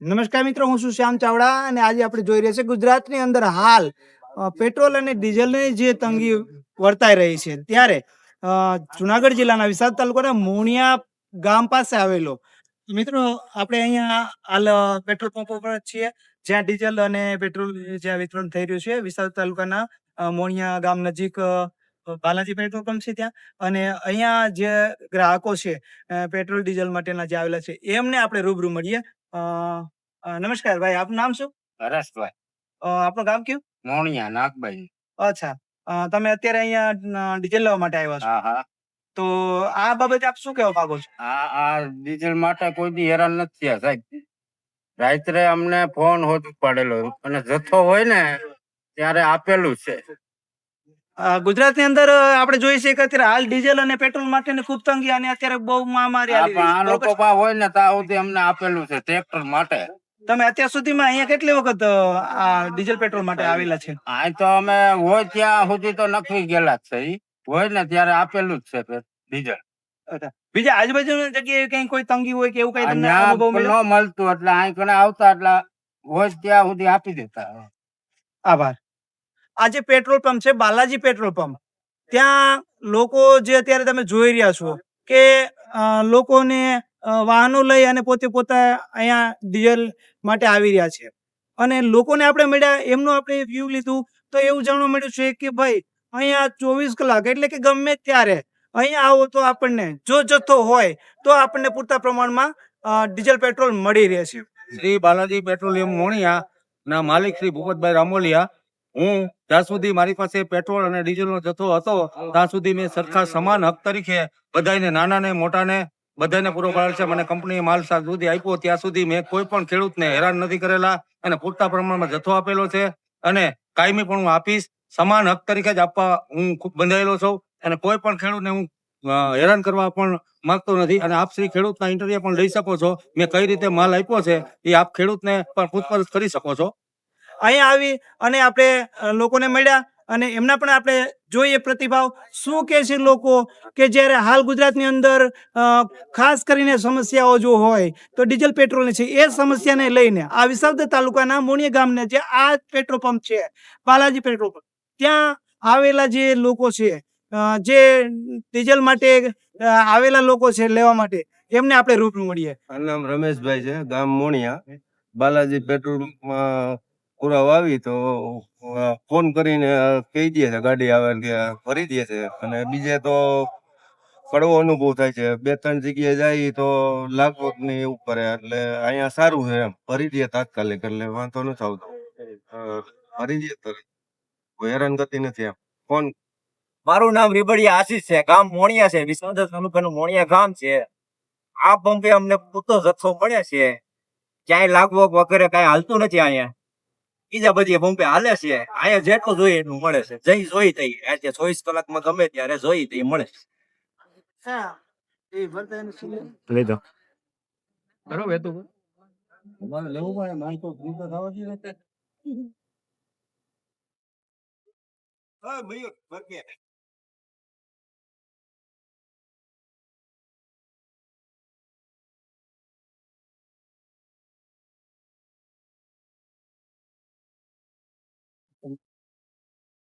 નમસ્કાર મિત્રો, હું છું શ્યામ ચાવડા અને આજે આપણે જોઈ રહ્યા છીએ ગુજરાતની અંદર હાલ પેટ્રોલ અને ડીઝલની જે તંગી વર્તાઈ રહી છે ત્યારે જુનાગઢ જિલ્લાના વિસાવદર તાલુકાના મોણિયા ગામ પાસે આવેલો મિત્રો આપણે અહીંયા હાલ પેટ્રોલ પંપ ઉપર જ છીએ જ્યાં ડીઝલ અને પેટ્રોલ જ્યાં વિતરણ થઈ રહ્યું છે વિસાવદર તાલુકાના મોણિયા ગામ નજીક બાલાજી પેટ્રોલ પંપ છે ત્યાં અને અહીંયા જે ગ્રાહકો છે પેટ્રોલ ડીઝલ માટેના જે આવેલા છે એમને આપણે રૂબરૂ મળીએ. નમસ્કાર ભાઈ, આપનું નામ શું? હરેશભાઈ આપણું ગામ કયું? મોણિયા નાગભાઈ. અચ્છા, તમે અત્યારે અહીંયા ડીઝલ લેવા માટે આવ્યા છો? હા હા. તો આ બાબતે આપ શું કહેવા માંગો છો? આ ડીઝલ માટે કોઈ દી હેરાન નથી થયા સાહેબ. રાત્રે અમને ફોન હોત પાડેલો અને જથ્થો હોય ને ત્યારે આપેલું છે. ગુજરાતની અંદર આપણે જોઈએ છીએ કે અત્યારે હાલ ડીઝલ અને પેટ્રોલ માટેની ખૂબ તંગી અને અત્યારે બહુ મહામારી આવી રહી છે. આ લોકો પાસે હોય ને ત્યાં સુધી અમને આપેલું છે ટ્રેક્ટર માટે. તમે અત્યાર સુધીમાં અહીંયા કેટલી વખત આ ડીઝલ પેટ્રોલ માટે આવેલા છે? આ તો અમે હોય ત્યાં સુધી તો નક્કી ગયેલા જ છે. હોય ને ત્યારે આપેલું જ છે ડીઝલ. બીજા આજુબાજુની જગ્યાએ કઈ કોઈ તંગી હોય કે એવું કઈ તમને અનુભવ મળ્યો? ન મળતું એટલે અહીં કને આવતા એટલે હોય ત્યાં સુધી આપી દેતા. આભાર. આ જે પેટ્રોલ પંપ છે બાલાજી પેટ્રોલ પંપ, ત્યાં લોકો જે અત્યારે તમે જોઈ રહ્યા છો કે લોકોને વાહનો લઈ અને પોતે પોતા અહીંયા ડીઝલ માટે આવી રહ્યા છે અને લોકોને આપણે મળ્યા એમનું આપણે વ્યૂ લીધું તો એવું જાણવા મળ્યું છે કે ભાઈ અહીંયા 24 કલાક એટલે કે ગમે ત્યારે અહીંયા આવો તો આપણને જો જથ્થો હોય તો આપણને પૂરતા પ્રમાણમાં ડીઝલ પેટ્રોલ મળી રહે છે. શ્રી બાલાજી પેટ્રોલિયમ મોણિયા ના માલિક શ્રી ભૂપતભાઈ રામોલિયા. હું જ્યાં સુધી મારી પાસે પેટ્રોલ અને ડીઝલનો જથ્થો હતો ત્યાં સુધી મેં સરખા સમાન હક તરીકે બધાને નાનાને મોટાને બધાને પૂરો પાડેલ છે. મને કંપનીએ માલ સુધી આપ્યો ત્યાં સુધી મેં કોઈ પણ ખેડૂતને હેરાન નથી કરેલા અને પૂરતા પ્રમાણમાં જથ્થો આપેલો છે અને કાયમી પણ હું આપીશ. સમાન હક તરીકે જ આપવા હું ખૂબ બંધાયેલો છું અને કોઈ પણ ખેડૂતને હું હેરાન કરવા પણ માંગતો નથી અને આપ શ્રી ખેડૂતના ઇન્ટરવ્યુ પણ લઈ શકો છો. મેં કઈ રીતે માલ આપ્યો છે એ આપ ખેડૂતને પણ પૂછપરછ કરી શકો છો. અહીંયા આવી અને આપણે લોકોને મળ્યા અને એમના પણ આપણે જોઈએ પ્રતિભાવ શું કહે છે લોકો કે જ્યારે હાલ ગુજરાતની અંદર ખાસ કરીને સમસ્યાઓ જો હોય તો ડીઝલ પેટ્રોલની છે એ સમસ્યાને લઈને આ વિસાવદર તાલુકાના મોણિયા ગામને જે આ પેટ્રોલ પંપ છે બાલાજી પેટ્રોલ પંપ ત્યાં આવેલા જે લોકો છે જે ડીઝલ માટે આવેલા લોકો છે લેવા માટે એમને આપણે રૂબરૂ મળીએ. મારું નામ રમેશભાઈ છે, ગામ મોણિયા. બાલાજી પેટ્રોલ પંપમાં પુરાવા આવી તો ફોન કરીને કહી દે છે ગાડી આવે કે ભરી દે છે અને બીજે તો કડવો અનુભવ થાય છે. 2-3 જગ્યાએ જાય તો લાગવગ ને એવું કરે એટલે અહીંયા સારું છે એમ ભરી દે તાત્કાલિક એટલે વાંધો નથી આવતો. ભરી દે તો કોઈ હેરાનગતિ નથી એમ. ફોન મારું નામ રીબડિયા આશીષ છે, ગામ મોણિયા છે, વિસાવદર તાલુકાનું મોણિયા ગામ છે. આ પંપે અમને પૂરતો જથ્થો મળે છે, ક્યાંય લાગવગ વગેરે કઈ હાલતું નથી. અહીંયા બીજા બધી પંપે હાલે છે, અહીંયા જેટલું જોઈએ એટલું મળે છે. જઈ જોઈ તઈ આજે 24 કલાકમાં ગમે ત્યારે જોઈ તઈ મળે છે. લઈ દો બરોબર તો તમારે લેવું પડે માલ તો ફ્રી તો થવા જોઈએ.